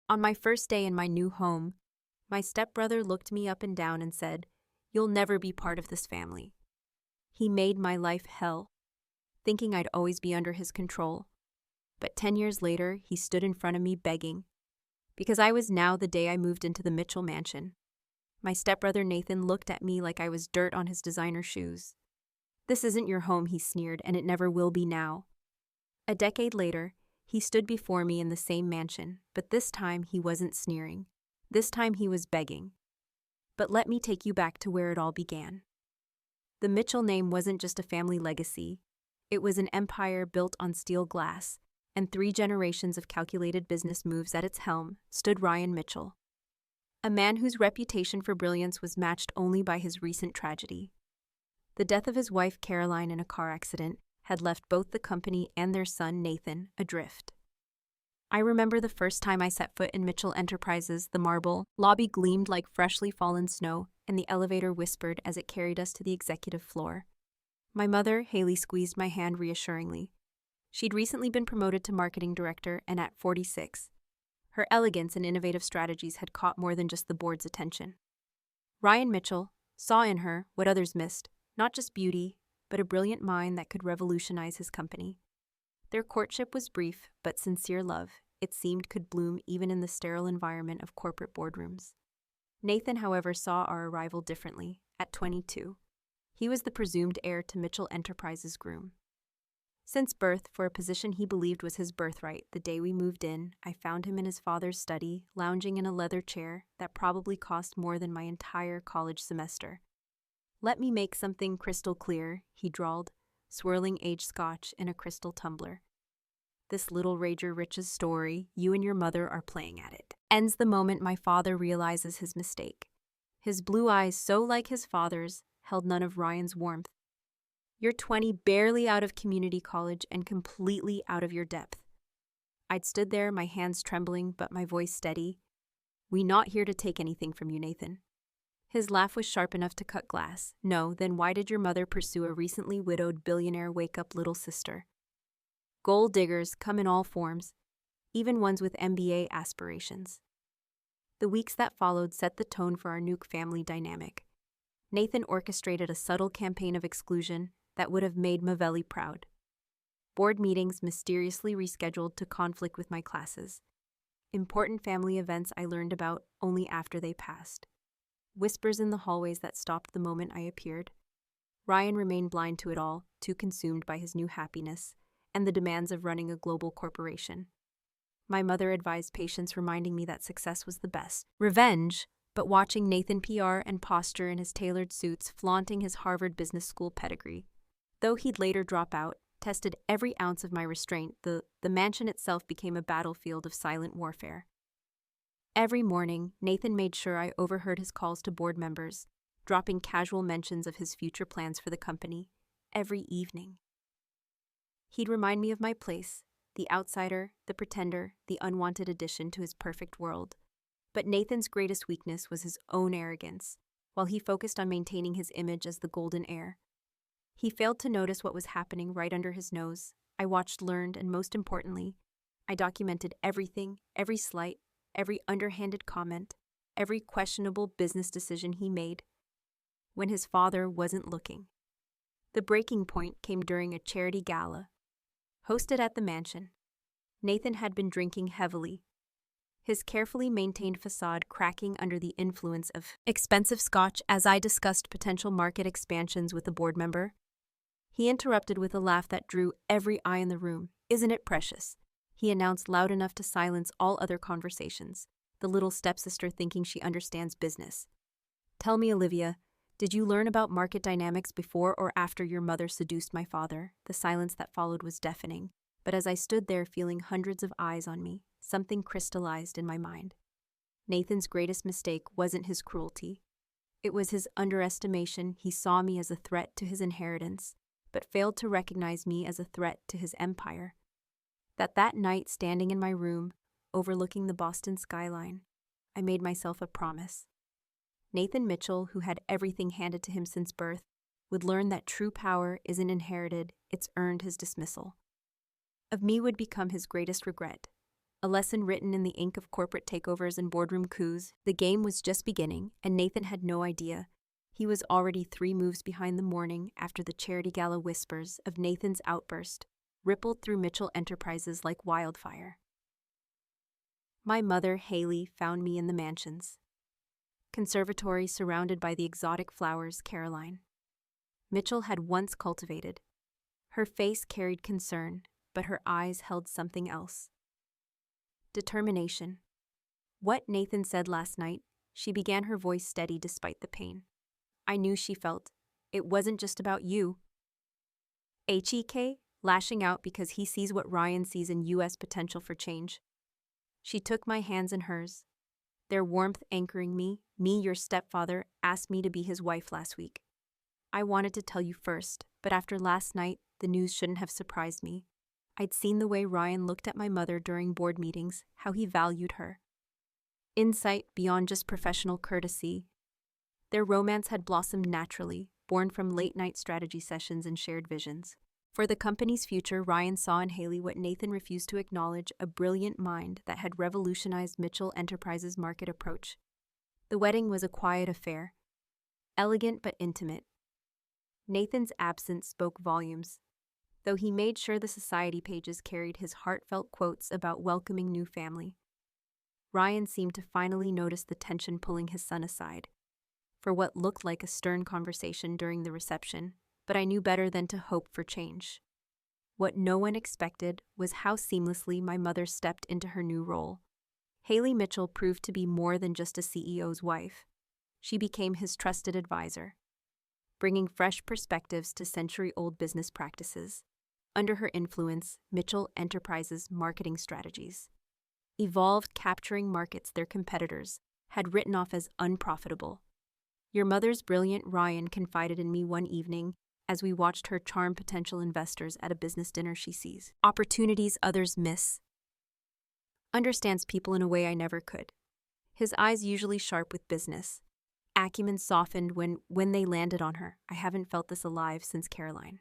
On my first day in my new home, my stepbrother looked me up and down and said, "You'll never be part of this family." He made my life hell, thinking I'd always be under his control. But 10 years later, he stood in front of me begging, because I was now the day I moved into the Mitchell mansion. My stepbrother Nathan looked at me like I was dirt on his designer shoes. "This isn't your home," he sneered, "and it never will be now." A decade later, he stood before me in the same mansion, but this time he wasn't sneering. This time he was begging. But let me take you back to where it all began. The Mitchell name wasn't just a family legacy. It was an empire built on steel glass, and 3 generations of calculated business moves at its helm stood Ryan Mitchell, a man whose reputation for brilliance was matched only by his recent tragedy. The death of his wife Caroline in a car accident had left both the company and their son Nathan adrift. I remember the first time I set foot in Mitchell Enterprises. The marble lobby gleamed like freshly fallen snow, and the elevator whispered as it carried us to the executive floor. My mother, Haley, squeezed my hand reassuringly. She'd recently been promoted to marketing director, and at 46, her elegance and innovative strategies had caught more than just the board's attention. Ryan Mitchell saw in her what others missed, not just beauty, but a brilliant mind that could revolutionize his company. Their courtship was brief, but sincere love, it seemed, could bloom even in the sterile environment of corporate boardrooms. Nathan, however, saw our arrival differently. At 22, he was the presumed heir to Mitchell Enterprises' groom. Since birth, for a position he believed was his birthright, the day we moved in, I found him in his father's study, lounging in a leather chair that probably cost more than my entire college semester. "Let me make something crystal clear," he drawled, swirling aged scotch in a crystal tumbler. "This little Rager Rich's story, you and your mother are playing at it, ends the moment my father realizes his mistake. His blue eyes, so like his father's, held none of Ryan's warmth. You're 20, barely out of community college, and completely out of your depth." I'd stood there, my hands trembling, but my voice steady. "We not here to take anything from you, Nathan." His laugh was sharp enough to cut glass. "No, then why did your mother pursue a recently widowed billionaire wake-up little sister? Gold diggers come in all forms, even ones with MBA aspirations." The weeks that followed set the tone for our new family dynamic. Nathan orchestrated a subtle campaign of exclusion that would have made Mavelli proud. Board meetings mysteriously rescheduled to conflict with my classes. Important family events I learned about only after they passed. Whispers in the hallways that stopped the moment I appeared. Ryan remained blind to it all, too consumed by his new happiness and the demands of running a global corporation. My mother advised patience, reminding me that success was the best revenge, but watching Nathan PR and posture in his tailored suits, flaunting his Harvard Business School pedigree. Though he'd later drop out, tested every ounce of my restraint, the mansion itself became a battlefield of silent warfare. Every morning, Nathan made sure I overheard his calls to board members, dropping casual mentions of his future plans for the company. Every evening, he'd remind me of my place, the outsider, the pretender, the unwanted addition to his perfect world. But Nathan's greatest weakness was his own arrogance, while he focused on maintaining his image as the golden heir. He failed to notice what was happening right under his nose. I watched, learned, and most importantly, I documented everything, every slight, every underhanded comment, every questionable business decision he made when his father wasn't looking. The breaking point came during a charity gala hosted at the mansion. Nathan had been drinking heavily, his carefully maintained facade cracking under the influence of expensive scotch. As I discussed potential market expansions with a board member, he interrupted with a laugh that drew every eye in the room. "Isn't it precious?" he announced, loud enough to silence all other conversations, the little stepsister thinking she understands business. "Tell me, Olivia, did you learn about market dynamics before or after your mother seduced my father?" The silence that followed was deafening, but as I stood there feeling hundreds of eyes on me, something crystallized in my mind. Nathan's greatest mistake wasn't his cruelty. It was his underestimation. He saw me as a threat to his inheritance, but failed to recognize me as a threat to his empire. That night, standing in my room, overlooking the Boston skyline, I made myself a promise. Nathan Mitchell, who had everything handed to him since birth, would learn that true power isn't inherited, it's earned. His dismissal of me would become his greatest regret. A lesson written in the ink of corporate takeovers and boardroom coups. The game was just beginning, and Nathan had no idea. He was already 3 moves behind the morning after the charity gala whispers of Nathan's outburst rippled through Mitchell Enterprises like wildfire. My mother, Haley, found me in the mansions. Conservatory surrounded by the exotic flowers Caroline Mitchell had once cultivated. Her face carried concern, but her eyes held something else. Determination. What Nathan said last night, she began, her voice steady despite the pain. I knew she felt. It wasn't just about you. HEK, lashing out because he sees what Ryan sees in U.S. potential for change. She took my hands in hers, their warmth anchoring me. Your stepfather, asked me to be his wife last week. I wanted to tell you first, but after last night, the news shouldn't have surprised me. I'd seen the way Ryan looked at my mother during board meetings, how he valued her. Insight beyond just professional courtesy. Their romance had blossomed naturally, born from late-night strategy sessions and shared visions. For the company's future, Ryan saw in Haley what Nathan refused to acknowledge, a brilliant mind that had revolutionized Mitchell Enterprises' market approach. The wedding was a quiet affair, elegant but intimate. Nathan's absence spoke volumes, though he made sure the society pages carried his heartfelt quotes about welcoming new family. Ryan seemed to finally notice the tension pulling his son aside for what looked like a stern conversation during the reception, but I knew better than to hope for change. What no one expected was how seamlessly my mother stepped into her new role. Haley Mitchell proved to be more than just a CEO's wife. She became his trusted advisor, bringing fresh perspectives to century-old business practices. Under her influence, Mitchell Enterprises' marketing strategies evolved, capturing markets their competitors had written off as unprofitable. Your mother's brilliant, Ryan confided in me one evening as we watched her charm potential investors at a business dinner. She sees opportunities others miss, understands people in a way I never could. His eyes, usually sharp with business, acumen softened when they landed on her. I haven't felt this alive since Caroline.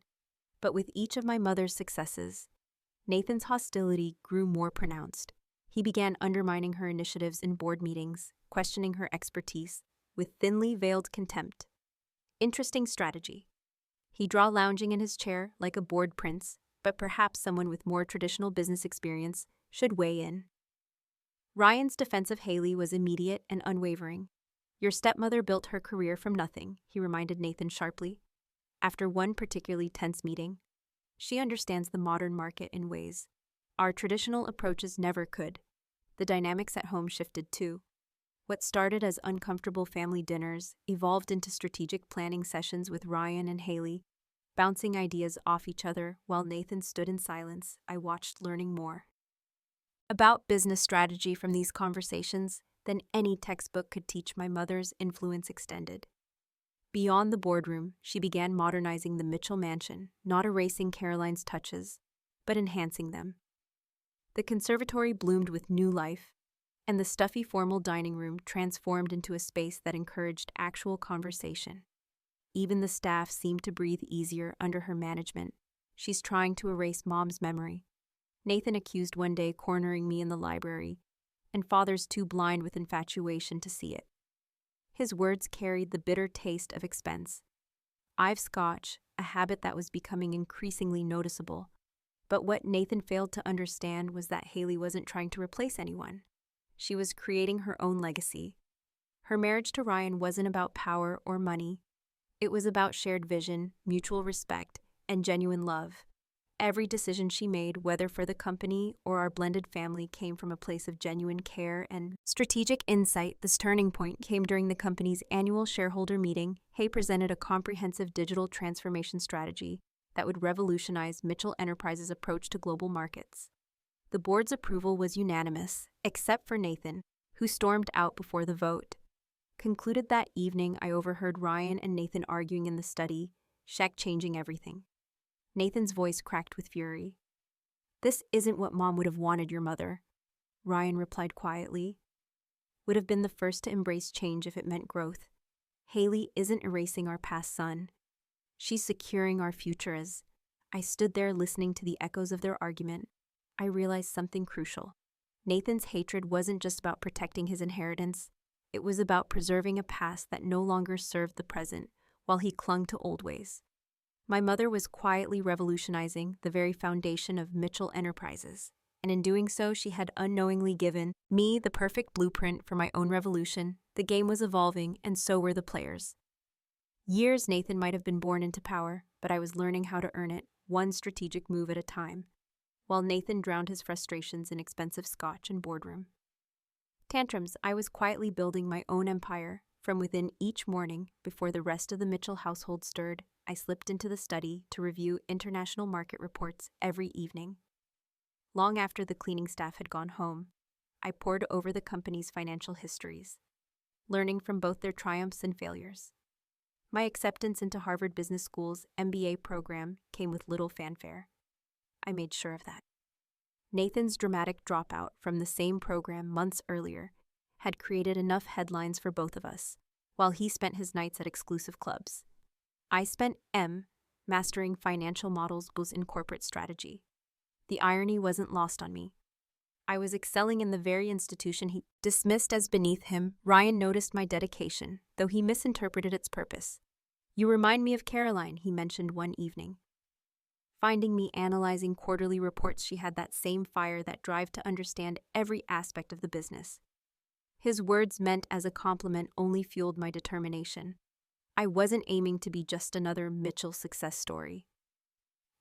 But with each of my mother's successes, Nathan's hostility grew more pronounced. He began undermining her initiatives in board meetings, questioning her expertise with thinly veiled contempt. Interesting strategy. He'd draw lounging in his chair like a bored prince, but perhaps someone with more traditional business experience should weigh in. Ryan's defense of Haley was immediate and unwavering. Your stepmother built her career from nothing, he reminded Nathan sharply. After one particularly tense meeting, she understands the modern market in ways our traditional approaches never could. The dynamics at home shifted too. What started as uncomfortable family dinners evolved into strategic planning sessions with Ryan and Haley, bouncing ideas off each other while Nathan stood in silence. I watched, learning more about business strategy from these conversations than any textbook could teach. My mother's influence extended beyond the boardroom. She began modernizing the Mitchell mansion, not erasing Caroline's touches, but enhancing them. The conservatory bloomed with new life, and the stuffy formal dining room transformed into a space that encouraged actual conversation. Even the staff seemed to breathe easier under her management. She's trying to erase Mom's memory, Nathan accused one day, cornering me in the library, and Father's too blind with infatuation to see it. His words carried the bitter taste of expense. I've Scotch, a habit that was becoming increasingly noticeable. But what Nathan failed to understand was that Haley wasn't trying to replace anyone. She was creating her own legacy. Her marriage to Ryan wasn't about power or money. It was about shared vision, mutual respect, and genuine love. Every decision she made, whether for the company or our blended family, came from a place of genuine care and strategic insight. This turning point came during the company's annual shareholder meeting. Hay presented a comprehensive digital transformation strategy that would revolutionize Mitchell Enterprises' approach to global markets. The board's approval was unanimous, except for Nathan, who stormed out before the vote. Concluded that evening, I overheard Ryan and Nathan arguing in the study, changing everything. Nathan's voice cracked with fury. "This isn't what Mom would have wanted, your mother," Ryan replied quietly. "Would have been the first to embrace change if it meant growth. Haley isn't erasing our past, son. She's securing our future." As I stood there listening to the echoes of their argument, I realized something crucial. Nathan's hatred wasn't just about protecting his inheritance, it was about preserving a past that no longer served the present while he clung to old ways. My mother was quietly revolutionizing the very foundation of Mitchell Enterprises, and in doing so, she had unknowingly given me the perfect blueprint for my own revolution. The game was evolving, and so were the players. Years Nathan might have been born into power, but I was learning how to earn it, one strategic move at a time, while Nathan drowned his frustrations in expensive scotch and boardroom tantrums. I was quietly building my own empire from within. Each morning, before the rest of the Mitchell household stirred, I slipped into the study to review international market reports every evening. Long after the cleaning staff had gone home, I pored over the company's financial histories, learning from both their triumphs and failures. My acceptance into Harvard Business School's MBA program came with little fanfare. I made sure of that. Nathan's dramatic dropout from the same program months earlier had created enough headlines for both of us, while he spent his nights at exclusive clubs. I spent mastering financial models in corporate strategy. The irony wasn't lost on me. I was excelling in the very institution he dismissed as beneath him. Ryan noticed my dedication, though he misinterpreted its purpose. "You remind me of Caroline," he mentioned one evening. Finding me analyzing quarterly reports, she had that same fire, that drive to understand every aspect of the business. His words, meant as a compliment, only fueled my determination. I wasn't aiming to be just another Mitchell success story.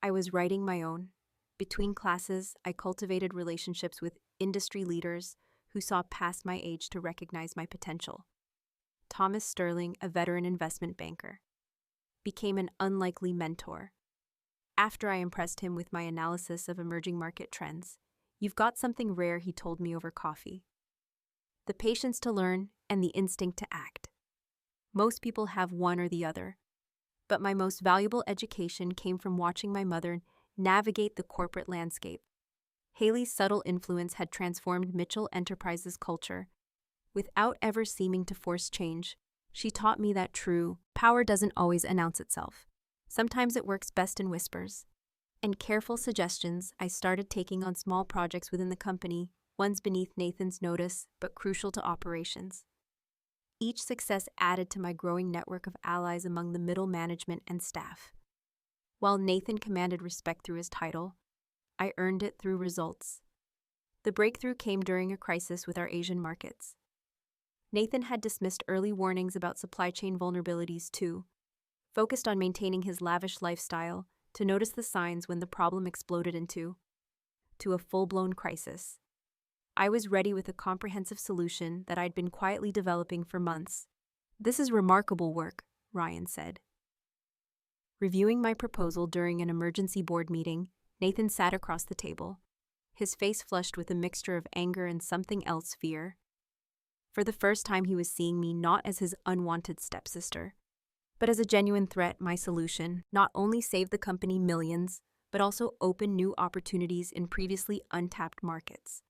I was writing my own. Between classes, I cultivated relationships with industry leaders who saw past my age to recognize my potential. Thomas Sterling, a veteran investment banker, became an unlikely mentor. After I impressed him with my analysis of emerging market trends, "You've got something rare," he told me over coffee. "The patience to learn and the instinct to act. Most people have one or the other, but my most valuable education came from watching my mother navigate the corporate landscape." Haley's subtle influence had transformed Mitchell Enterprises' culture. Without ever seeming to force change, she taught me that true power doesn't always announce itself. Sometimes it works best in whispers. And careful suggestions, I started taking on small projects within the company, ones beneath Nathan's notice, but crucial to operations. Each success added to my growing network of allies among the middle management and staff. While Nathan commanded respect through his title, I earned it through results. The breakthrough came during a crisis with our Asian markets. Nathan had dismissed early warnings about supply chain vulnerabilities too, focused on maintaining his lavish lifestyle, to notice the signs when the problem exploded into a full-blown crisis. I was ready with a comprehensive solution that I'd been quietly developing for months. "This is remarkable work," Ryan said. Reviewing my proposal during an emergency board meeting, Nathan sat across the table, his face flushed with a mixture of anger and something else, fear. For the first time, he was seeing me not as his unwanted stepsister, but as a genuine threat. My solution not only saved the company millions, but also opened new opportunities in previously untapped markets.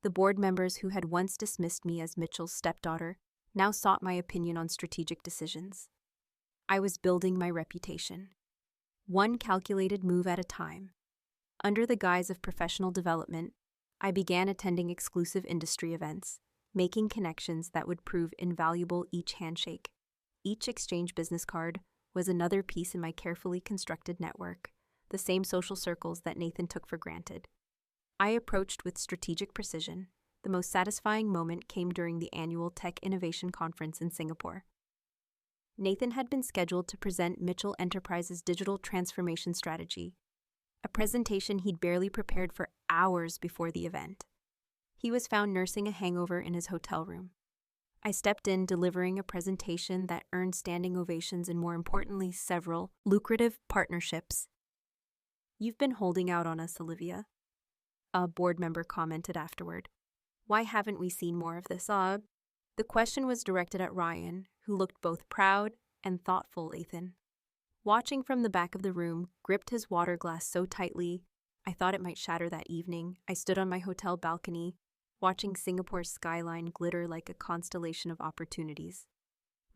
The board members who had once dismissed me as Mitchell's stepdaughter now sought my opinion on strategic decisions. I was building my reputation, one calculated move at a time. Under the guise of professional development, I began attending exclusive industry events, making connections that would prove invaluable. Each handshake, each exchange business card, was another piece in my carefully constructed network, the same social circles that Nathan took for granted. I approached with strategic precision. The most satisfying moment came during the annual Tech Innovation Conference in Singapore. Nathan had been scheduled to present Mitchell Enterprises' digital transformation strategy, a presentation he'd barely prepared for hours before the event. He was found nursing a hangover in his hotel room. I stepped in, delivering a presentation that earned standing ovations and, more importantly, several lucrative partnerships. "You've been holding out on us, Olivia," a board member commented afterward. "Why haven't we seen more of this?" The question was directed at Ryan, who looked both proud and thoughtful. Nathan, watching from the back of the room, gripped his water glass so tightly I thought it might shatter that evening. I stood on my hotel balcony, watching Singapore's skyline glitter like a constellation of opportunities.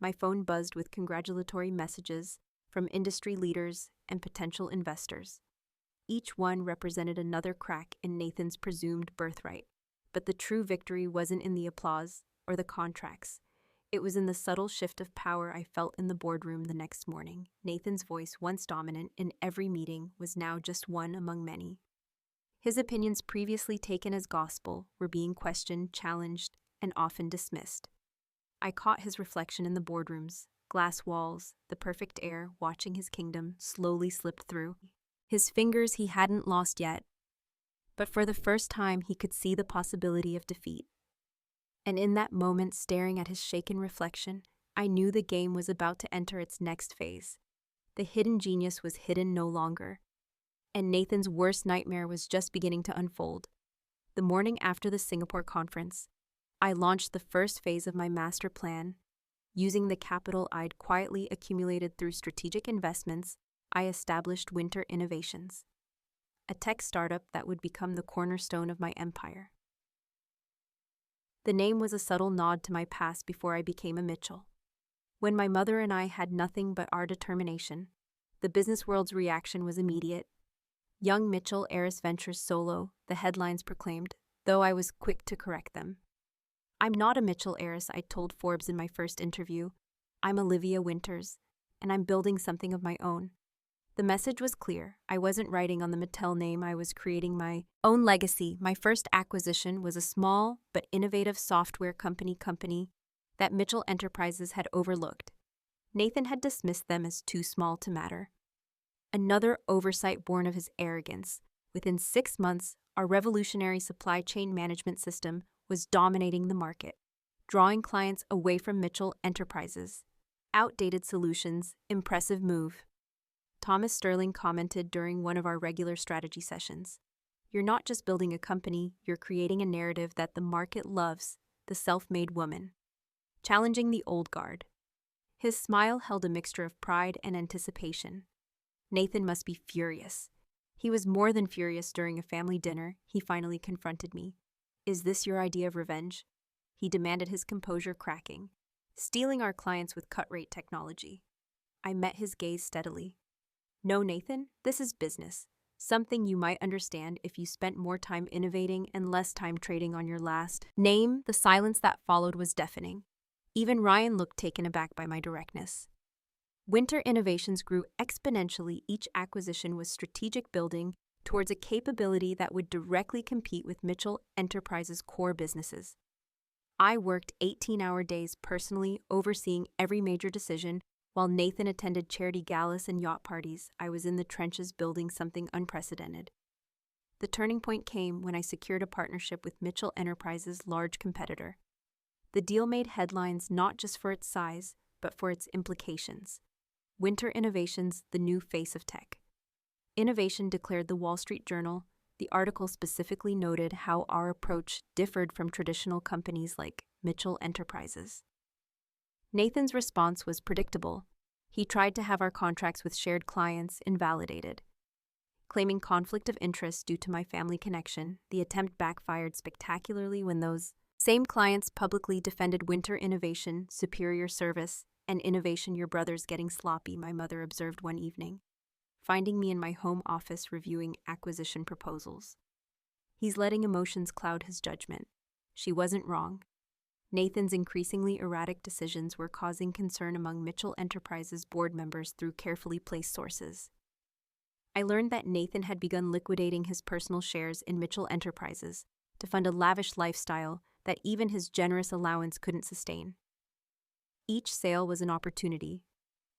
My phone buzzed with congratulatory messages from industry leaders and potential investors. Each one represented another crack in Nathan's presumed birthright. But the true victory wasn't in the applause or the contracts. It was in the subtle shift of power I felt in the boardroom the next morning. Nathan's voice, once dominant in every meeting, was now just one among many. His opinions, previously taken as gospel, were being questioned, challenged, and often dismissed. I caught his reflection in the boardrooms, glass walls, the perfect air, watching his kingdom slowly slip through. His fingers he hadn't lost yet, but for the first time he could see the possibility of defeat. And in that moment, staring at his shaken reflection, I knew the game was about to enter its next phase. The hidden genius was hidden no longer, and Nathan's worst nightmare was just beginning to unfold. The morning after the Singapore conference, I launched the first phase of my master plan. Using the capital I'd quietly accumulated through strategic investments, I established Winter Innovations, a tech startup that would become the cornerstone of my empire. The name was a subtle nod to my past before I became a Mitchell. When my mother and I had nothing but our determination, the business world's reaction was immediate. Young Mitchell heiress ventures solo, the headlines proclaimed, though I was quick to correct them. I'm not a Mitchell heiress, I told Forbes in my first interview. I'm Olivia Winters, and I'm building something of my own. The message was clear. I wasn't writing on the Mattel name, I was creating my own legacy. My first acquisition was a small but innovative software company that Mitchell Enterprises had overlooked. Nathan had dismissed them as too small to matter. Another oversight born of his arrogance. Within 6 months, our revolutionary supply chain management system was dominating the market, drawing clients away from Mitchell Enterprises. Outdated solutions, impressive move. Thomas Sterling commented during one of our regular strategy sessions. You're not just building a company, you're creating a narrative that the market loves, the self-made woman. Challenging the old guard. His smile held a mixture of pride and anticipation. Nathan must be furious. He was more than furious. During a family dinner, he finally confronted me. Is this your idea of revenge? He demanded, his composure cracking. Stealing our clients with cut-rate technology. I met his gaze steadily. No, Nathan, this is business. Something you might understand if you spent more time innovating and less time trading on your last name. The silence that followed was deafening. Even Ryan looked taken aback by my directness. Winter Innovations grew exponentially. Each acquisition was strategic, building towards a capability that would directly compete with Mitchell Enterprises' core businesses. I worked 18-hour days personally, overseeing every major decision, while Nathan attended charity galas and yacht parties. I was in the trenches building something unprecedented. The turning point came when I secured a partnership with Mitchell Enterprises' large competitor. The deal made headlines not just for its size, but for its implications. Winter Innovations, the new face of tech. Innovation, declared the Wall Street Journal. The article specifically noted how our approach differed from traditional companies like Mitchell Enterprises. Nathan's response was predictable. He tried to have our contracts with shared clients invalidated. Claiming conflict of interest due to my family connection, the attempt backfired spectacularly when those same clients publicly defended Winter Innovation, superior service, and innovation. Your brother's getting sloppy, my mother observed one evening, finding me in my home office reviewing acquisition proposals. He's letting emotions cloud his judgment. She wasn't wrong. Nathan's increasingly erratic decisions were causing concern among Mitchell Enterprises board members through carefully placed sources. I learned that Nathan had begun liquidating his personal shares in Mitchell Enterprises to fund a lavish lifestyle that even his generous allowance couldn't sustain. Each sale was an opportunity,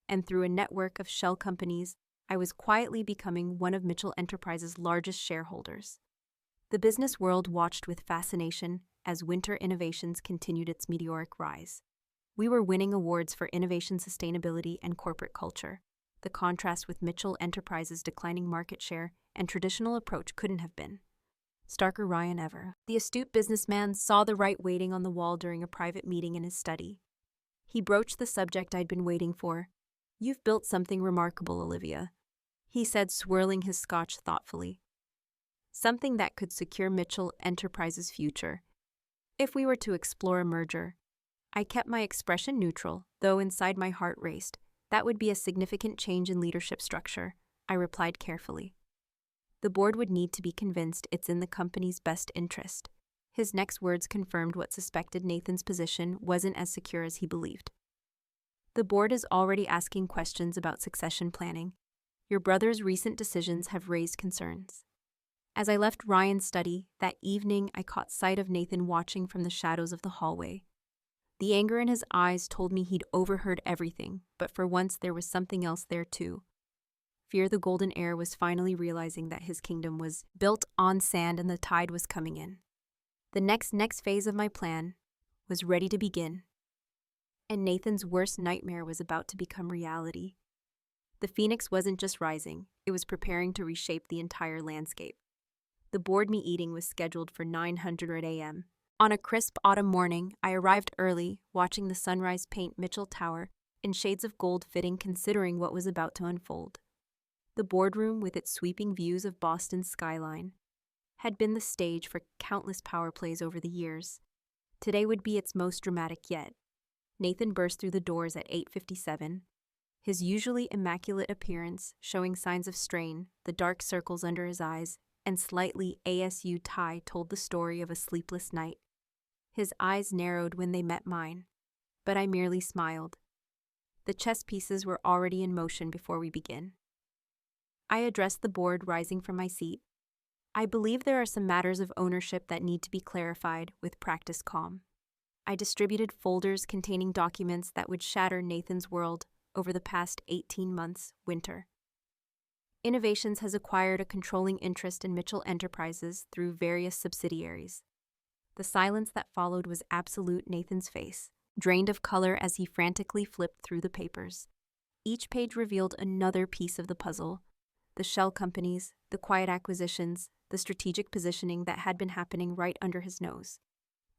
and through a network of shell companies, I was quietly becoming one of Mitchell Enterprises' largest shareholders. The business world watched with fascination as Winter Innovations continued its meteoric rise. We were winning awards for innovation, sustainability, and corporate culture. The contrast with Mitchell Enterprises' declining market share and traditional approach couldn't have been starker. Ryan ever. The astute businessman saw the right waiting on the wall during a private meeting in his study. He broached the subject I'd been waiting for. You've built something remarkable, Olivia, he said, swirling his scotch thoughtfully. Something that could secure Mitchell Enterprises' future. If we were to explore a merger, I kept my expression neutral, though inside my heart raced. That would be a significant change in leadership structure, I replied carefully. The board would need to be convinced it's in the company's best interest. His next words confirmed what suspected Nathan's position wasn't as secure as he believed. The board is already asking questions about succession planning. Your brother's recent decisions have raised concerns. As I left Ryan's study, that evening I caught sight of Nathan watching from the shadows of the hallway. The anger in his eyes told me he'd overheard everything, but for once there was something else there too. Fear the golden heir was finally realizing that his kingdom was built on sand and the tide was coming in. The next phase of my plan was ready to begin. And Nathan's worst nightmare was about to become reality. The phoenix wasn't just rising, it was preparing to reshape the entire landscape. The board meeting was scheduled for 9:00 a.m. On a crisp autumn morning, I arrived early, watching the sunrise paint Mitchell Tower in shades of gold fitting considering what was about to unfold. The boardroom, with its sweeping views of Boston's skyline, had been the stage for countless power plays over the years. Today would be its most dramatic yet. Nathan burst through the doors at 8:57, his usually immaculate appearance showing signs of strain, the dark circles under his eyes, and slightly ASU tie told the story of a sleepless night. His eyes narrowed when they met mine, but I merely smiled. The chess pieces were already in motion before we began. I addressed the board, rising from my seat. I believe there are some matters of ownership that need to be clarified with practice calm. I distributed folders containing documents that would shatter Nathan's world over the past 18 months winter. Innovations has acquired a controlling interest in Mitchell Enterprises through various subsidiaries. The silence that followed was absolute. Nathan's face drained of color as he frantically flipped through the papers. Each page revealed another piece of the puzzle: the shell companies, the quiet acquisitions, the strategic positioning that had been happening right under his nose.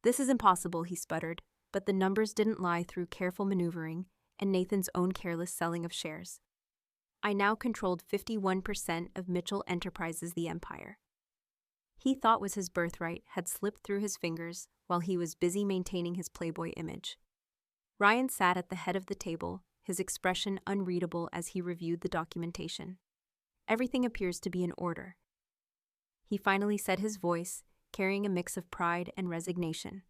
"This is impossible," he sputtered, but the numbers didn't lie through careful maneuvering and Nathan's own careless selling of shares. I now controlled 51% of Mitchell Enterprises, the empire he thought was his birthright had slipped through his fingers while he was busy maintaining his playboy image. Ryan sat at the head of the table, his expression unreadable as he reviewed the documentation. "Everything appears to be in order," he finally said, his voice carrying a mix of pride and resignation.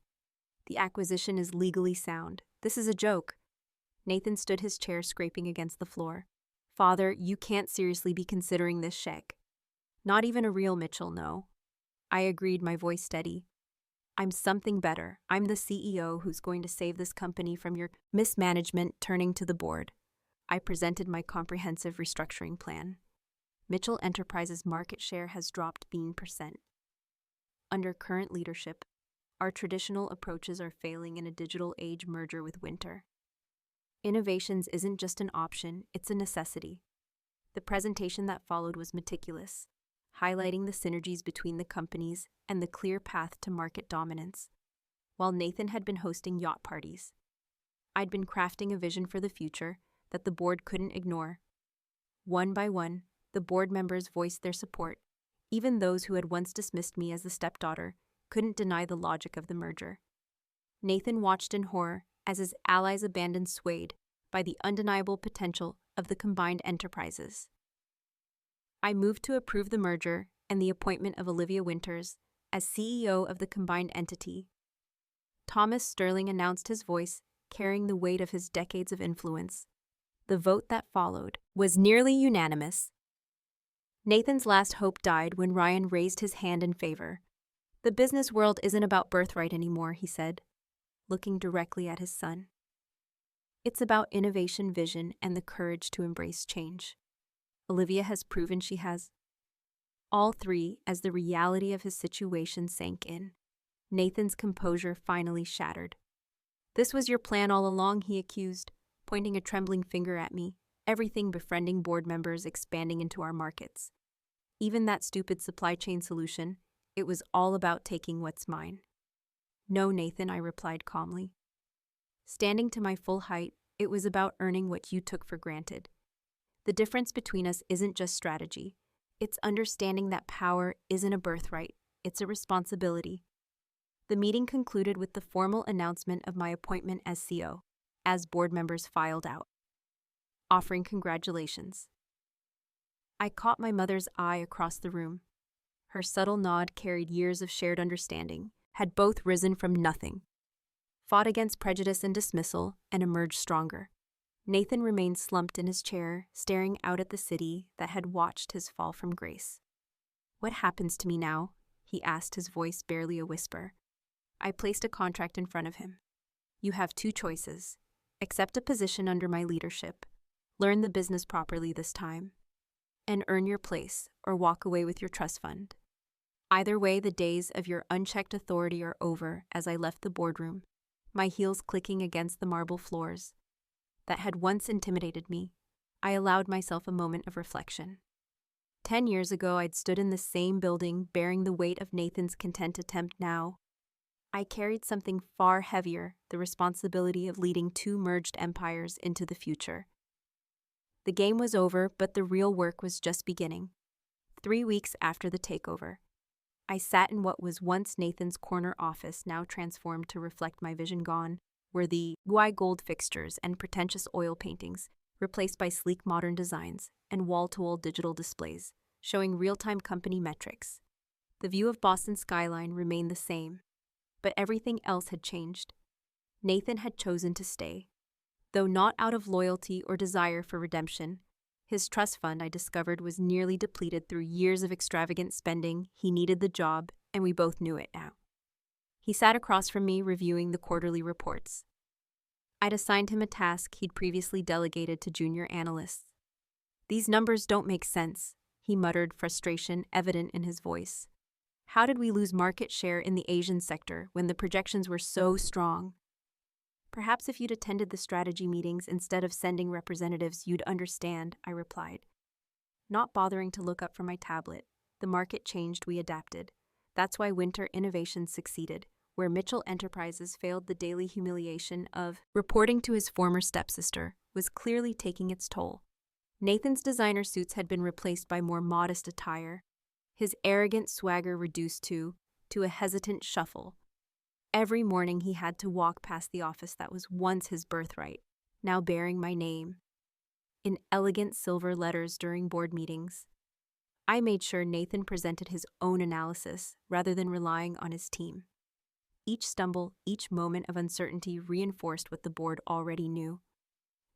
"The acquisition is legally sound. This is a joke." Nathan stood his chair, scraping against the floor. "Father, you can't seriously be considering this check." "Not even a real Mitchell, no." I agreed, my voice steady. "I'm something better. I'm the CEO who's going to save this company from your mismanagement." Turning to the board, I presented my comprehensive restructuring plan. Mitchell Enterprises' market share has dropped %. Under current leadership, our traditional approaches are failing in a digital age merger with Winter. Innovations isn't just an option, it's a necessity. The presentation that followed was meticulous, highlighting the synergies between the companies and the clear path to market dominance. While Nathan had been hosting yacht parties, I'd been crafting a vision for the future that the board couldn't ignore. One by one, the board members voiced their support. Even those who had once dismissed me as the stepdaughter couldn't deny the logic of the merger. Nathan watched in horror as his allies abandoned, swayed by the undeniable potential of the combined enterprises. I moved to approve the merger and the appointment of Olivia Winters as CEO of the combined entity. Thomas Sterling announced, his voice carrying the weight of his decades of influence. The vote that followed was nearly unanimous. Nathan's last hope died when Ryan raised his hand in favor. "The business world isn't about birthright anymore," he said, looking directly at his son. "It's about innovation, vision, and the courage to embrace change. Olivia has proven she has." All three, as the reality of his situation sank in. Nathan's composure finally shattered. "This was your plan all along," he accused, pointing a trembling finger at me. "Everything befriending board members, expanding into our markets. Even that stupid supply chain solution, it was all about taking what's mine." "No, Nathan," I replied calmly. Standing to my full height, it was about earning what you took for granted. The difference between us isn't just strategy. It's understanding that power isn't a birthright, it's a responsibility. The meeting concluded with the formal announcement of my appointment as CEO, as board members filed out, offering congratulations. I caught my mother's eye across the room. Her subtle nod carried years of shared understanding. had both risen from nothing, fought against prejudice and dismissal, and emerged stronger. Nathan remained slumped in his chair, staring out at the city that had watched his fall from grace. "What happens to me now?" he asked, his voice barely a whisper. I placed a contract in front of him. "You have two choices. Accept a position under my leadership, learn the business properly this time, and earn your place, or walk away with your trust fund." Either way, the days of your unchecked authority are over. As I left the boardroom, my heels clicking against the marble floors that had once intimidated me, I allowed myself a moment of reflection. 10 years ago, I'd stood in the same building, bearing the weight of Nathan's content attempt. Now, I carried something far heavier, the responsibility of leading two merged empires into the future. The game was over, but the real work was just beginning. 3 weeks after the takeover, I sat in what was once Nathan's corner office, now transformed to reflect my vision. Gone were the UI gold fixtures and pretentious oil paintings, replaced by sleek modern designs and wall-to-wall digital displays, showing real-time company metrics. The view of Boston's skyline remained the same, but everything else had changed. Nathan had chosen to stay. Though not out of loyalty or desire for redemption, his trust fund, I discovered, was nearly depleted through years of extravagant spending. He needed the job, and we both knew it now. He sat across from me, reviewing the quarterly reports. I'd assigned him a task he'd previously delegated to junior analysts. "These numbers don't make sense," he muttered, frustration evident in his voice. "How did we lose market share in the Asian sector when the projections were so strong?" "Perhaps if you'd attended the strategy meetings instead of sending representatives, you'd understand," I replied, not bothering to look up from my tablet. The market changed, we adapted. That's why Winter Innovations succeeded. Where Mitchell Enterprises failed, the daily humiliation of reporting to his former stepsister was clearly taking its toll. Nathan's designer suits had been replaced by more modest attire, his arrogant swagger reduced to a hesitant shuffle. Every morning he had to walk past the office that was once his birthright, now bearing my name in elegant silver letters during board meetings. I made sure Nathan presented his own analysis rather than relying on his team. Each stumble, each moment of uncertainty reinforced what the board already knew.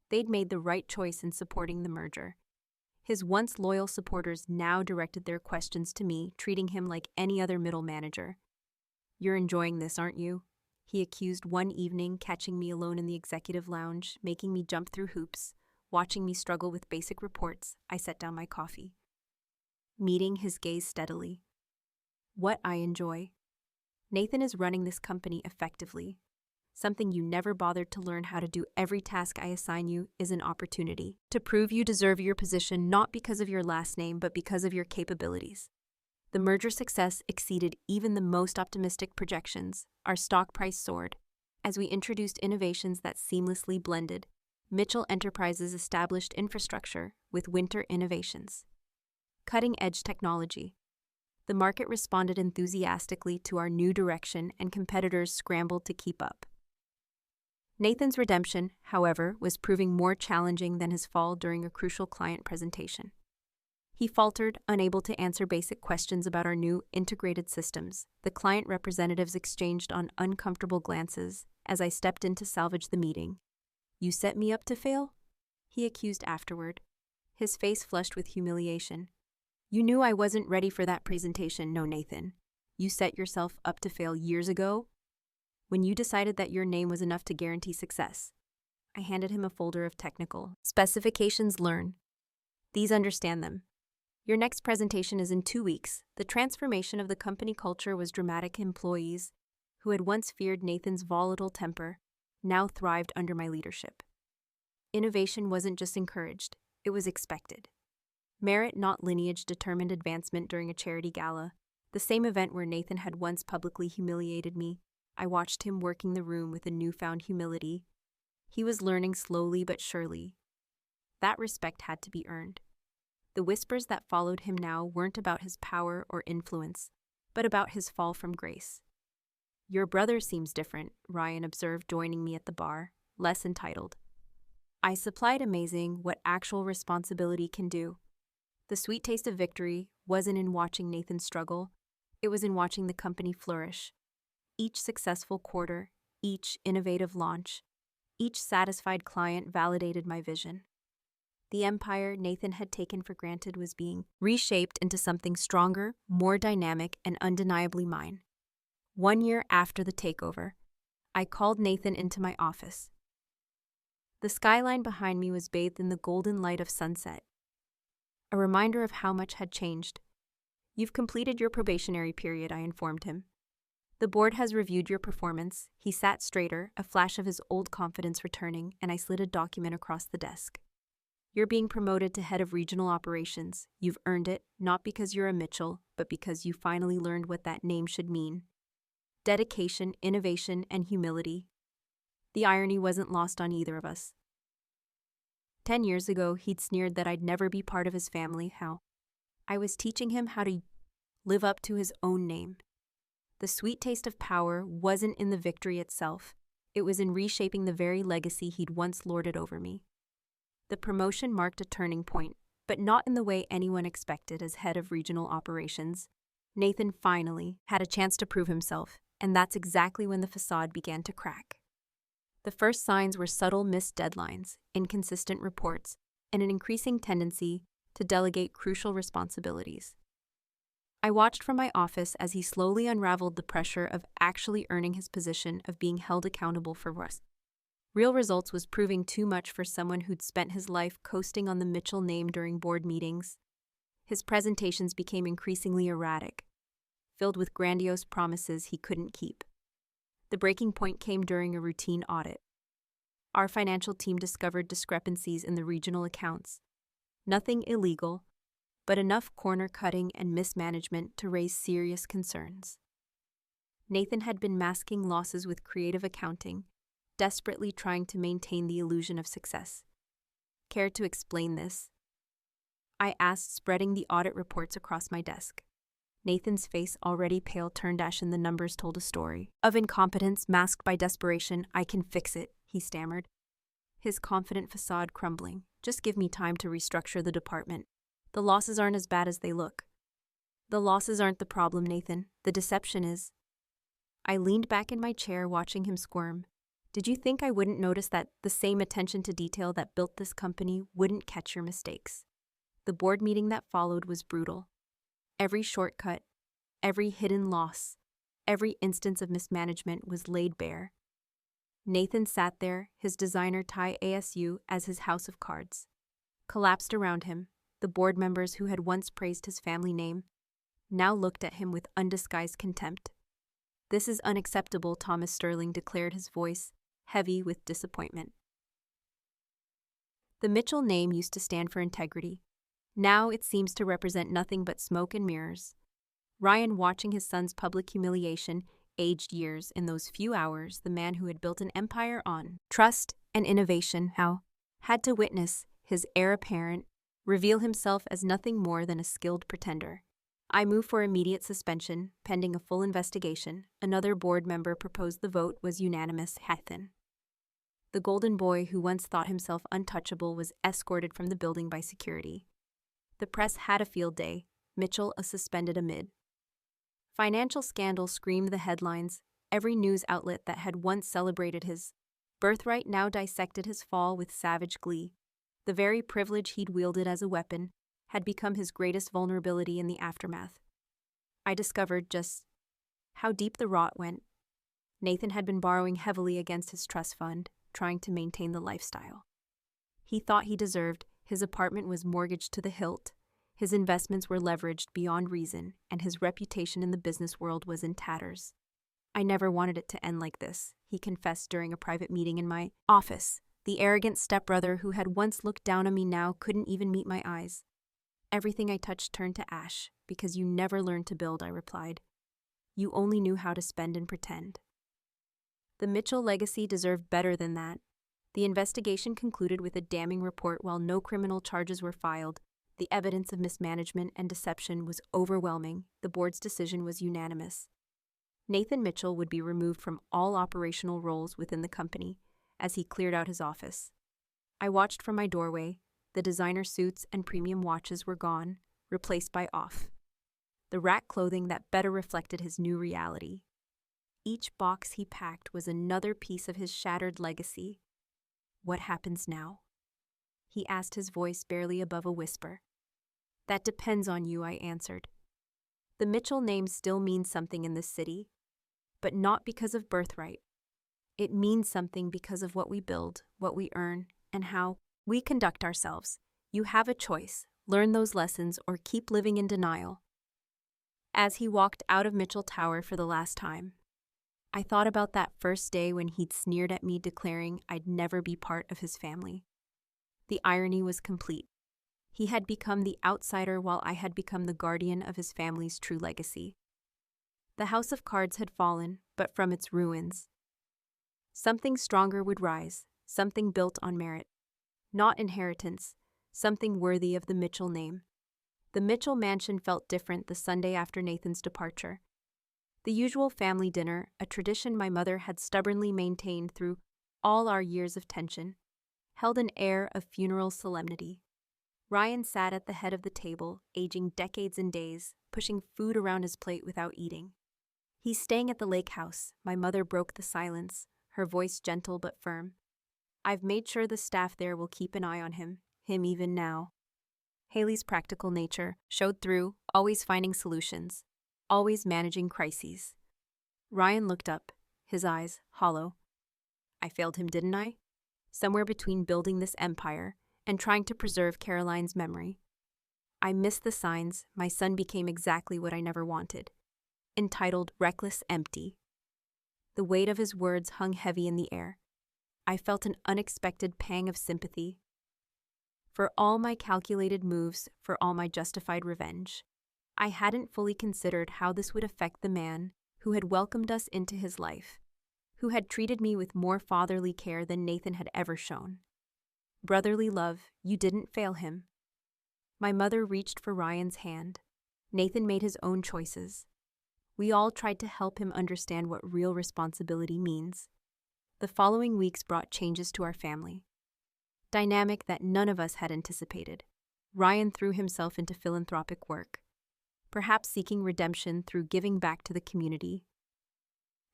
They'd made the right choice in supporting the merger. His once loyal supporters now directed their questions to me, treating him like any other middle manager. "You're enjoying this, aren't you?" he accused one evening, catching me alone in the executive lounge, making me jump through hoops. Watching me struggle with basic reports, I set down my coffee, meeting his gaze steadily. "What I enjoy. Nathan is running this company effectively. Something you never bothered to learn how to do. Every task I assign you is an opportunity to prove you deserve your position, not because of your last name, but because of your capabilities." The merger success exceeded even the most optimistic projections. Our stock price soared as we introduced innovations that seamlessly blended Mitchell Enterprises' established infrastructure with Winter Innovations' cutting-edge technology. The market responded enthusiastically to our new direction, and competitors scrambled to keep up. Nathan's redemption, however, was proving more challenging than his fall during a crucial client presentation. He faltered, unable to answer basic questions about our new integrated systems. The client representatives exchanged uncomfortable glances as I stepped in to salvage the meeting. "You set me up to fail?" he accused afterward, his face flushed with humiliation. "You knew I wasn't ready for that presentation, no, Nathan. You set yourself up to fail years ago when you decided that your name was enough to guarantee success." I handed him a folder of technical specifications. "Learn these, understand them. Your next presentation is in 2 weeks." The transformation of the company culture was dramatic. Employees who had once feared Nathan's volatile temper now thrived under my leadership. Innovation wasn't just encouraged, it was expected. Merit, not lineage, determined advancement. During a charity gala, the same event where Nathan had once publicly humiliated me, I watched him working the room with a newfound humility. He was learning slowly but surely. That respect had to be earned. The whispers that followed him now weren't about his power or influence, but about his fall from grace. "Your brother seems different," Ryan observed, joining me at the bar, less entitled. I supplied, amazing what actual responsibility can do. The sweet taste of victory wasn't in watching Nathan struggle, it was in watching the company flourish. Each successful quarter, each innovative launch, each satisfied client validated my vision. The empire Nathan had taken for granted was being reshaped into something stronger, more dynamic, and undeniably mine. 1 year after the takeover, I called Nathan into my office. The skyline behind me was bathed in the golden light of sunset, a reminder of how much had changed. "You've completed your probationary period," I informed him. "The board has reviewed your performance." He sat straighter, a flash of his old confidence returning, and I slid a document across the desk. "You're being promoted to head of regional operations. You've earned it, not because you're a Mitchell, but because you finally learned what that name should mean. Dedication, innovation, and humility." The irony wasn't lost on either of us. 10 years ago, he'd sneered that I'd never be part of his family. How? I was teaching him how to live up to his own name. The sweet taste of power wasn't in the victory itself. It was in reshaping the very legacy he'd once lorded over me. The promotion marked a turning point, but not in the way anyone expected as head of regional operations. Nathan finally had a chance to prove himself, and that's exactly when the facade began to crack. The first signs were subtle missed deadlines, inconsistent reports, and an increasing tendency to delegate crucial responsibilities. I watched from my office as he slowly unraveled the pressure of actually earning his position, of being held accountable for real results was proving too much for someone who'd spent his life coasting on the Mitchell name during board meetings. His presentations became increasingly erratic, filled with grandiose promises he couldn't keep. The breaking point came during a routine audit. Our financial team discovered discrepancies in the regional accounts. Nothing illegal, but enough corner-cutting and mismanagement to raise serious concerns. Nathan had been masking losses with creative accounting, desperately trying to maintain the illusion of success. "Care to explain this?" I asked, spreading the audit reports across my desk. Nathan's face, already pale, turned ash, and the numbers told a story of incompetence masked by desperation. "I can fix it," he stammered, his confident facade crumbling. "Just give me time to restructure the department. The losses aren't as bad as they look." "The losses aren't the problem, Nathan. The deception is." I leaned back in my chair, watching him squirm. "Did you think I wouldn't notice that the same attention to detail that built this company wouldn't catch your mistakes?" The board meeting that followed was brutal. Every shortcut, every hidden loss, every instance of mismanagement was laid bare. Nathan sat there, his designer tie ASU as his house of cards. Collapsed around him, the board members who had once praised his family name now looked at him with undisguised contempt. "This is unacceptable," Thomas Sterling declared, his voice heavy with disappointment. The Mitchell name used to stand for integrity. Now it seems to represent nothing but smoke and mirrors. Ryan, watching his son's public humiliation, aged years in those few hours. The man who had built an empire on trust and innovation had to witness his heir apparent reveal himself as nothing more than a skilled pretender. I moved for immediate suspension, pending a full investigation. Another board member proposed. The vote was unanimous. Nathan, the golden boy who once thought himself untouchable, was escorted from the building by security. The press had a field day. Mitchell suspended amid financial scandal screamed the headlines. Every news outlet that had once celebrated his birthright now dissected his fall with savage glee. The very privilege he'd wielded as a weapon had become his greatest vulnerability in the aftermath. I discovered just how deep the rot went. Nathan had been borrowing heavily against his trust fund, trying to maintain the lifestyle he thought he deserved. His apartment was mortgaged to the hilt, his investments were leveraged beyond reason, and his reputation in the business world was in tatters. "I never wanted it to end like this," he confessed during a private meeting in my office. The arrogant stepbrother who had once looked down on me now couldn't even meet my eyes. "Everything I touched turned to ash, because you never learned to build," I replied. "You only knew how to spend and pretend." The Mitchell legacy deserved better than that. The investigation concluded with a damning report. While no criminal charges were filed, the evidence of mismanagement and deception was overwhelming. The board's decision was unanimous. Nathan Mitchell would be removed from all operational roles within the company as he cleared out his office. I watched from my doorway. The designer suits and premium watches were gone, replaced by the rack clothing that better reflected his new reality. Each box he packed was another piece of his shattered legacy. What happens now? He asked, his voice barely above a whisper. That depends on you, I answered. The Mitchell name still means something in this city, but not because of birthright. It means something because of what we build, what we earn, and how we conduct ourselves. You have a choice: learn those lessons or keep living in denial. As he walked out of Mitchell Tower for the last time, I thought about that first day when he'd sneered at me, declaring I'd never be part of his family. The irony was complete. He had become the outsider while I had become the guardian of his family's true legacy. The house of cards had fallen, but from its ruins, something stronger would rise, something built on merit, not inheritance, something worthy of the Mitchell name. The Mitchell mansion felt different the Sunday after Nathan's departure. The usual family dinner, a tradition my mother had stubbornly maintained through all our years of tension, held an air of funeral solemnity. Ryan sat at the head of the table, aging decades and days, pushing food around his plate without eating. He's staying at the lake house, my mother broke the silence, her voice gentle but firm. I've made sure the staff there will keep an eye on him even now. Haley's practical nature showed through, always finding solutions, always managing crises. Ryan looked up, his eyes hollow. I failed him, didn't I? Somewhere between building this empire and trying to preserve Caroline's memory. I missed the signs. My son became exactly what I never wanted. Entitled, reckless, empty. The weight of his words hung heavy in the air. I felt an unexpected pang of sympathy. For all my calculated moves, for all my justified revenge, I hadn't fully considered how this would affect the man who had welcomed us into his life, who had treated me with more fatherly care than Nathan had ever shown. Brotherly love, you didn't fail him. My mother reached for Ryan's hand. Nathan made his own choices. We all tried to help him understand what real responsibility means. The following weeks brought changes to our family. Dynamic that none of us had anticipated. Ryan threw himself into philanthropic work, perhaps seeking redemption through giving back to the community.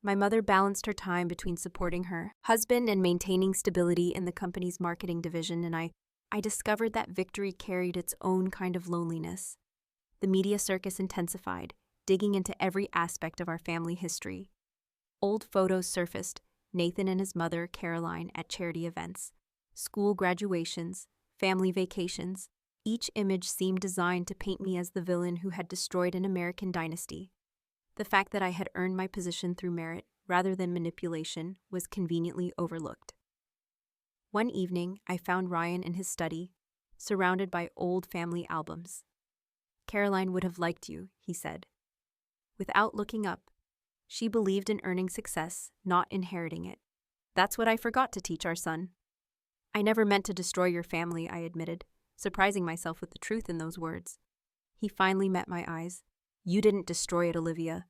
My mother balanced her time between supporting her husband and maintaining stability in the company's marketing division, and I discovered that victory carried its own kind of loneliness. The media circus intensified, digging into every aspect of our family history. Old photos surfaced, Nathan and his mother, Caroline, at charity events, school graduations, family vacations. Each image seemed designed to paint me as the villain who had destroyed an American dynasty. The fact that I had earned my position through merit, rather than manipulation, was conveniently overlooked. One evening, I found Ryan in his study, surrounded by old family albums. Caroline would have liked you, he said. Without looking up, she believed in earning success, not inheriting it. That's what I forgot to teach our son. I never meant to destroy your family, I admitted, surprising myself with the truth in those words. He finally met my eyes. You didn't destroy it, Olivia.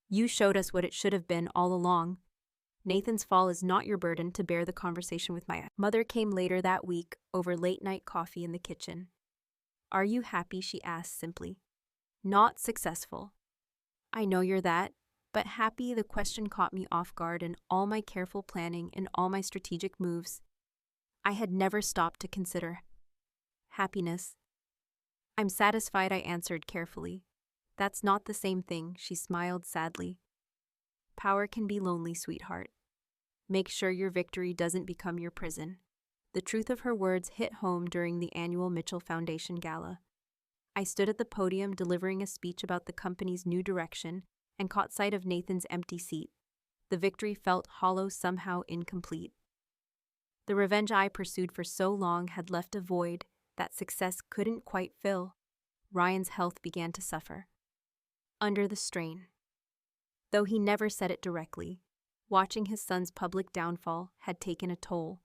You showed us what it should have been all along. Nathan's fall is not your burden to bear. The conversation with my mother came later that week over late-night coffee in the kitchen. Are you happy? She asked simply. Not successful. I know you're that, but happy. The question caught me off guard in all my careful planning and all my strategic moves. I had never stopped to consider happiness. I'm satisfied, I answered carefully. That's not the same thing, she smiled sadly. Power can be lonely, sweetheart. Make sure your victory doesn't become your prison. The truth of her words hit home during the annual Mitchell Foundation Gala. I stood at the podium delivering a speech about the company's new direction and caught sight of Nathan's empty seat. The victory felt hollow, somehow incomplete. The revenge I pursued for so long had left a void that success couldn't quite fill. Ryan's health began to suffer under the strain. Though he never said it directly, watching his son's public downfall had taken a toll.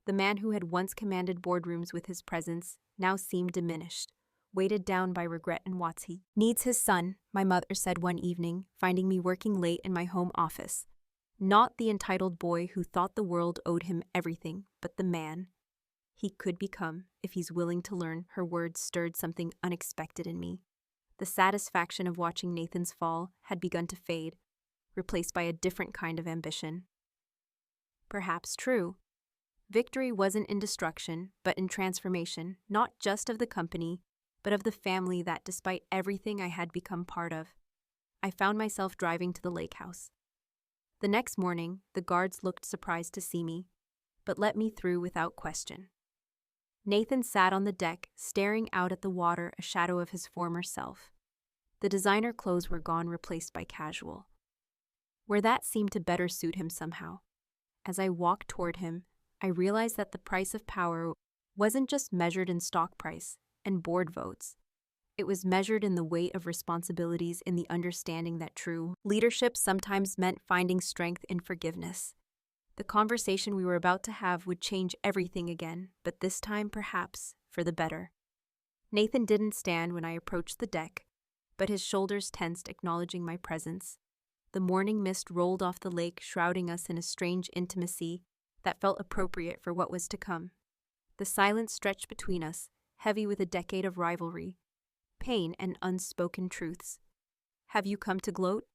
The man who had once commanded boardrooms with his presence now seemed diminished, weighted down by regret and what he needs his son, my mother said one evening, finding me working late in my home office. Not the entitled boy who thought the world owed him everything, but the man he could become if he's willing to learn. Her words stirred something unexpected in me. The satisfaction of watching Nathan's fall had begun to fade, replaced by a different kind of ambition. Perhaps true. Victory wasn't in destruction, but in transformation, not just of the company, but of the family that, despite everything I had become part of, I found myself driving to the lake house. The next morning, the guards looked surprised to see me, but let me through without question. Nathan sat on the deck, staring out at the water, a shadow of his former self. The designer clothes were gone, replaced by casual, where that seemed to better suit him somehow. As I walked toward him, I realized that the price of power wasn't just measured in stock price and board votes. It was measured in the weight of responsibilities, in the understanding that true leadership sometimes meant finding strength in forgiveness. The conversation we were about to have would change everything again, but this time, perhaps, for the better. Nathan didn't stand when I approached the deck, but his shoulders tensed, acknowledging my presence. The morning mist rolled off the lake, shrouding us in a strange intimacy that felt appropriate for what was to come. The silence stretched between us, heavy with a decade of rivalry, pain, and unspoken truths. "Have you come to gloat?"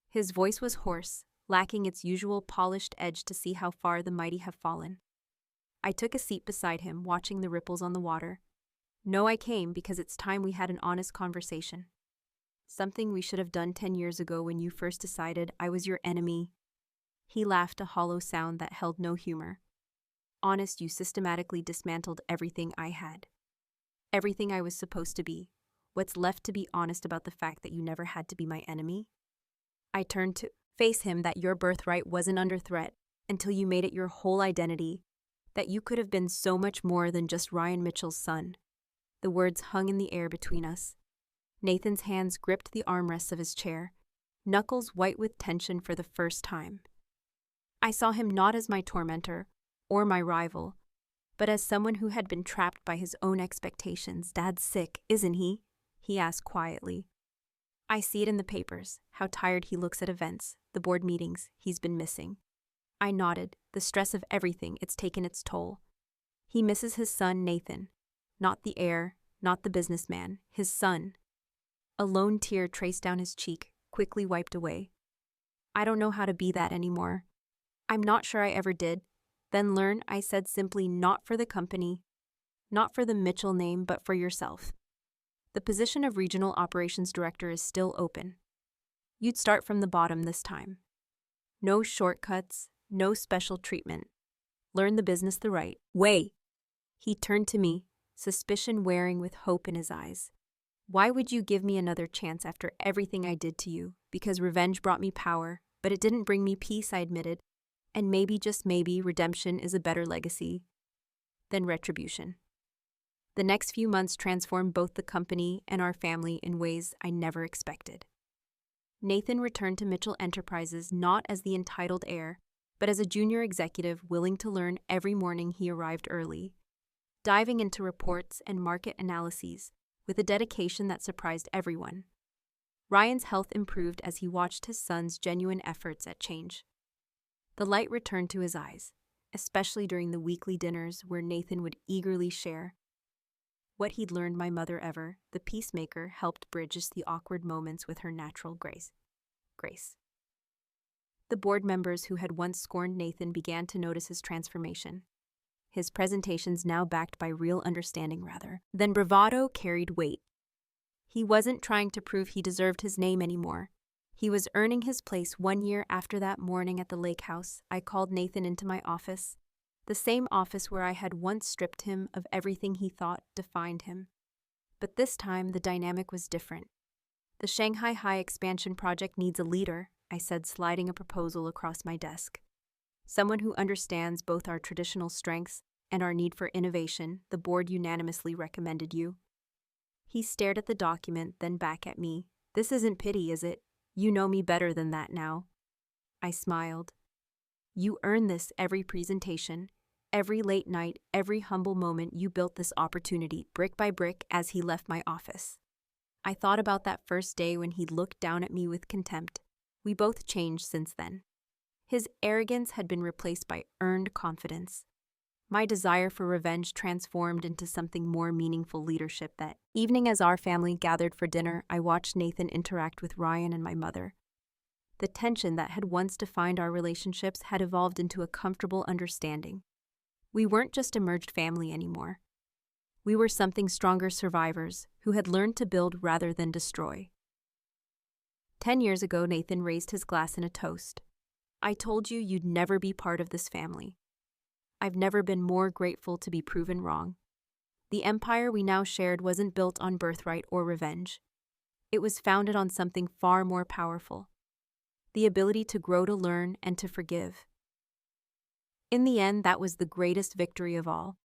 His voice was hoarse, lacking its usual polished edge to see how far the mighty have fallen. I took a seat beside him, watching the ripples on the water. "No, I came because it's time we had an honest conversation. Something we should have done 10 years ago when you first decided I was your enemy." He laughed, a hollow sound that held no humor. "Honest, you systematically dismantled everything I had. Everything I was supposed to be. What's left to be honest about the fact that you never had to be my enemy?" I turned to face him that your birthright wasn't under threat until you made it your whole identity, that you could have been so much more than just Ryan Mitchell's son. The words hung in the air between us. Nathan's hands gripped the armrests of his chair, knuckles white with tension for the first time. I saw him not as my tormentor or my rival, but as someone who had been trapped by his own expectations. "Dad's sick, isn't he?" he asked quietly. "I see it in the papers, how tired he looks at events, the board meetings he's been missing." I nodded. "The stress of everything, it's taken its toll. He misses his son, Nathan. Not the heir, not the businessman, his son." A lone tear traced down his cheek, quickly wiped away. "I don't know how to be that anymore. I'm not sure I ever did." "Then learn," I said simply, "not for the company, not for the Mitchell name, but for yourself. The position of Regional Operations Director is still open. You'd start from the bottom this time. No shortcuts, no special treatment. Learn the business the right way." He turned to me, suspicion wearing with hope in his eyes. "Why would you give me another chance after everything I did to you?" "Because revenge brought me power, but it didn't bring me peace," I admitted. "And maybe, just maybe, redemption is a better legacy than retribution." The next few months transformed both the company and our family in ways I never expected. Nathan returned to Mitchell Enterprises not as the entitled heir, but as a junior executive willing to learn every morning. He arrived early, diving into reports and market analyses with a dedication that surprised everyone. Ryan's health improved as he watched his son's genuine efforts at change. The light returned to his eyes, especially during the weekly dinners where Nathan would eagerly share what he'd learned. My mother, ever the peacemaker, helped bridge the awkward moments with her natural grace. The board members who had once scorned Nathan began to notice his transformation. His presentations, now backed by real understanding rather than bravado, carried weight. He wasn't trying to prove he deserved his name anymore. He was earning his place. 1 year after that morning at the lake house, I called Nathan into my office, the same office where I had once stripped him of everything he thought defined him. But this time, the dynamic was different. "The Shanghai High expansion project needs a leader," I said, sliding a proposal across my desk. "Someone who understands both our traditional strengths and our need for innovation. The board unanimously recommended you." He stared at the document, then back at me. "This isn't pity, is it? You know me better than that now." I smiled. "You earn this every presentation, every late night, every humble moment. You built this opportunity, brick by brick." As he left my office, I thought about that first day when he looked down at me with contempt. We both changed since then. His arrogance had been replaced by earned confidence. My desire for revenge transformed into something more meaningful: leadership. That evening, as our family gathered for dinner, I watched Nathan interact with Ryan and my mother. The tension that had once defined our relationships had evolved into a comfortable understanding. We weren't just a merged family anymore. We were something stronger survivors who had learned to build rather than destroy. 10 years ago, Nathan raised his glass in a toast. I told you you'd never be part of this family. I've never been more grateful to be proven wrong. The empire we now shared wasn't built on birthright or revenge. It was founded on something far more powerful: the ability to grow, to learn, and to forgive. In the end, that was the greatest victory of all.